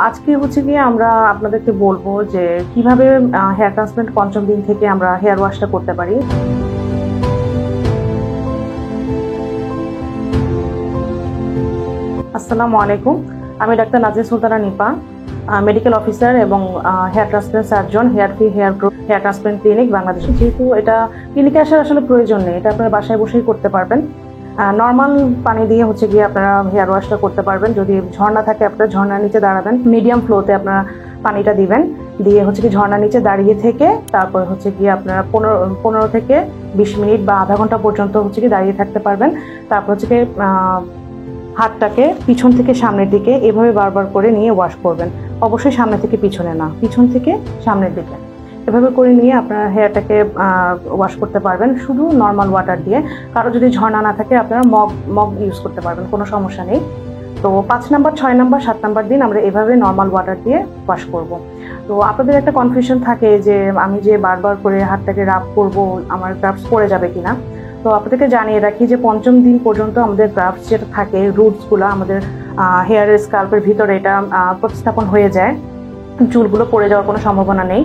আজকে হচ্ছে গিয়ে আমরা আপনাদেরকে বলবো যে কিভাবে হেয়ার ট্রান্সপ্লান্ট পঞ্চম দিন থেকে আমরা হেয়ার ওয়াশটা করতে পারি। আসসালামু আলাইকুম, আমি doctor Nazia Sultana Nipa, medical officer এবং hair transplant surgeon, hair free hair growth hair transplant clinic Bangladesh. যেহেতু এটা ক্লিনিকে আসার আসলে প্রয়োজন নেই, এটা আপনারা বাসায় বসেই করতে পারবেন। নর্মাল পানি দিয়ে হচ্ছে গিয়ে আপনারা হেয়ার ওয়াশটা করতে পারবেন। যদি ঝর্ণা থাকে আপনারা ঝর্ণার নিচে দাঁড়াবেন, মিডিয়াম ফ্লোতে আপনারা পানিটা দিবেন, দিয়ে হচ্ছে কি ঝর্ণার নিচে দাঁড়িয়ে থেকে তারপর হচ্ছে গিয়ে আপনারা 15 থেকে 20 মিনিট বা আধা ঘন্টা পর্যন্ত হচ্ছে কি দাঁড়িয়ে থাকতে পারবেন। তারপর হচ্ছে কি হাতটাকে পিছন থেকে সামনের দিকে এভাবে বারবার করে নিয়ে ওয়াশ করবেন। অবশ্যই সামনে থেকে পিছনে না, পিছন থেকে সামনের দিকে এভাবে করে নিয়ে আপনারা হেয়ারটাকে ওয়াশ করতে পারবেন শুধু নর্মাল ওয়াটার দিয়ে। কারো যদি ঝর্ণা না থাকে আপনারা মগ ইউজ করতে পারবেন, কোনো সমস্যা নেই। তো 5 নাম্বার, 6 নাম্বার, 7 নাম্বার দিন আমরা এভাবে নর্মাল ওয়াটার দিয়ে ওয়াশ করব। তো আপনাদের একটা কনফিউশন থাকে যে আমি যে বারবার করে হাতটাকে রাব করব আমার গ্রাফস পড়ে যাবে কিনা। তো আপনাদেরকে জানিয়ে রাখি যে পঞ্চম দিন পর্যন্ত আমাদের গ্রাফস যেটা থাকে, রুটসগুলো আমাদের হেয়ারের স্কাল্পের ভিতরে এটা প্রতিস্থাপন হয়ে যায়, চুলগুলো পড়ে যাওয়ার কোনো সম্ভাবনা নেই।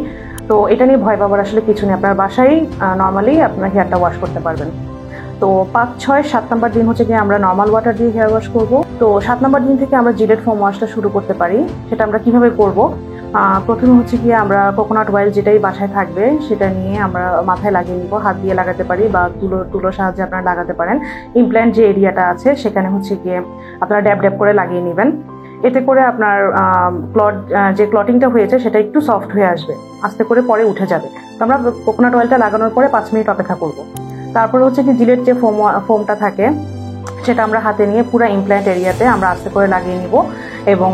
তো এটা নিয়ে ভয় পাবার আসলে কিছু নেই, আপনার বাসায় নর্মালি আপনার হেয়ারটা ওয়াশ করতে পারবেন। তো 5, 6, 7 নাম্বার দিন হচ্ছে গিয়ে আমরা নর্মাল ওয়াটার দিয়ে হেয়ার ওয়াশ করব। তো 7 নাম্বার দিন থেকে আমরা জিলেট ফোম ওয়াশটা শুরু করতে পারি। সেটা আমরা কিভাবে করব? প্রথমে হচ্ছে গিয়ে আমরা কোকোনাট অয়েল যেটাই বাসায় থাকবে সেটা নিয়ে আমরা মাথায় লাগিয়ে নিব। হাত দিয়ে লাগাতে পারি বা তুলোর সাহায্যে আপনারা লাগাতে পারেন। ইমপ্ল্যান্ট যে এরিয়াটা আছে সেখানে হচ্ছে গিয়ে আপনারা ড্যাব ড্যাব করে লাগিয়ে নেবেন। এতে করে আপনার যে ক্লটিংটা হয়েছে সেটা একটু সফট হয়ে আসবে, আস্তে করে পরে উঠে যাবে। তো আমরা কোকোনাট অয়েলটা লাগানোর পরে 5 মিনিট অপেক্ষা করব। তারপরে হচ্ছে কি জিলেট যে ফোমটা থাকে সেটা আমরা হাতে নিয়ে পুরো ইমপ্ল্যান্ট এরিয়াতে আমরা আস্তে করে লাগিয়ে নিব এবং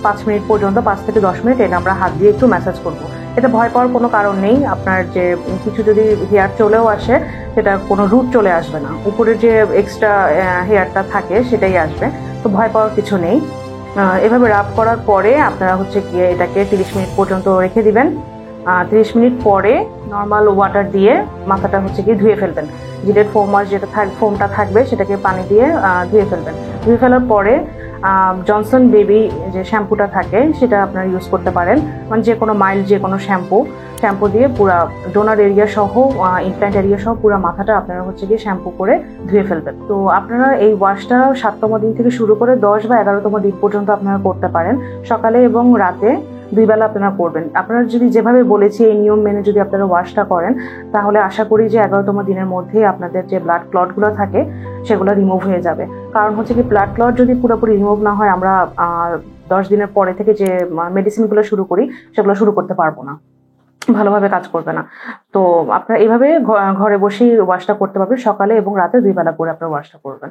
5 মিনিট পর্যন্ত, 5 থেকে 10 মিনিট এটা আমরা হাত দিয়ে একটু ম্যাসাজ করব। এটা ভয় পাওয়ার কোনো কারণ নেই। আপনার যে কিছু যদি হেয়ার চলেও আসে সেটা কোনো রুট চলে আসবে না, উপরের যে এক্সট্রা হেয়ারটা থাকে সেটাই আসবে। তো ভয় পাওয়ার কিছু নেই। এভাবে রাব করার পরে আপনারা হচ্ছে গিয়ে এটাকে 30 মিনিট পর্যন্ত রেখে দিবেন। 30 মিনিট পরে নর্মাল ওয়াটার দিয়ে মাথাটা হচ্ছে গিয়ে ধুয়ে ফেলবেন। জিলেট ফোম ওয়াশ যেটা ফোমটা থাকবে সেটাকে পানি দিয়ে ধুয়ে ফেলবেন। ধুয়ে ফেলার পরে জনসন বেবি যে শ্যাম্পুটা থাকে সেটা আপনারা ইউজ করতে পারেন, মানে যে কোনো মাইল্ড যে কোনো শ্যাম্পু দিয়ে পুরা ডোনার এরিয়া সহ ইমপ্ল্যান্ট এরিয়া সহ পুরো মাথাটা আপনারা হচ্ছে গিয়ে শ্যাম্পু করে ধুয়ে ফেলবেন। তো আপনারা এই ওয়াশটা 7তম দিন থেকে শুরু করে 10 বা 11তম দিন পর্যন্ত আপনারা করতে পারেন। সকালে এবং রাতে 2 বেলা আপনারা করবেন। আপনারা যদি যেভাবে বলেছি এই নিয়ম মেনে যদি আপনারা ওয়াশটা করেন তাহলে আশা করি যে 11তম দিনের মধ্যেই আপনাদের যে ব্লাড ক্লটগুলো থাকে সেগুলো রিমুভ হয়ে যাবে। কারণ হচ্ছে কি ব্লাড ক্লট যদি পুরোপুরি রিমুভ না হয় আমরা 10 দিনের পরে থেকে যে মেডিসিনগুলো শুরু করি সেগুলো শুরু করতে পারবো না, ভালোভাবে কাজ করবে না। তো আপনারা এইভাবে ঘরে বসেই ওয়াশটা করতে পারবেন। সকালে এবং রাতে 2 বেলা করে আপনারা ওয়াশটা করবেন।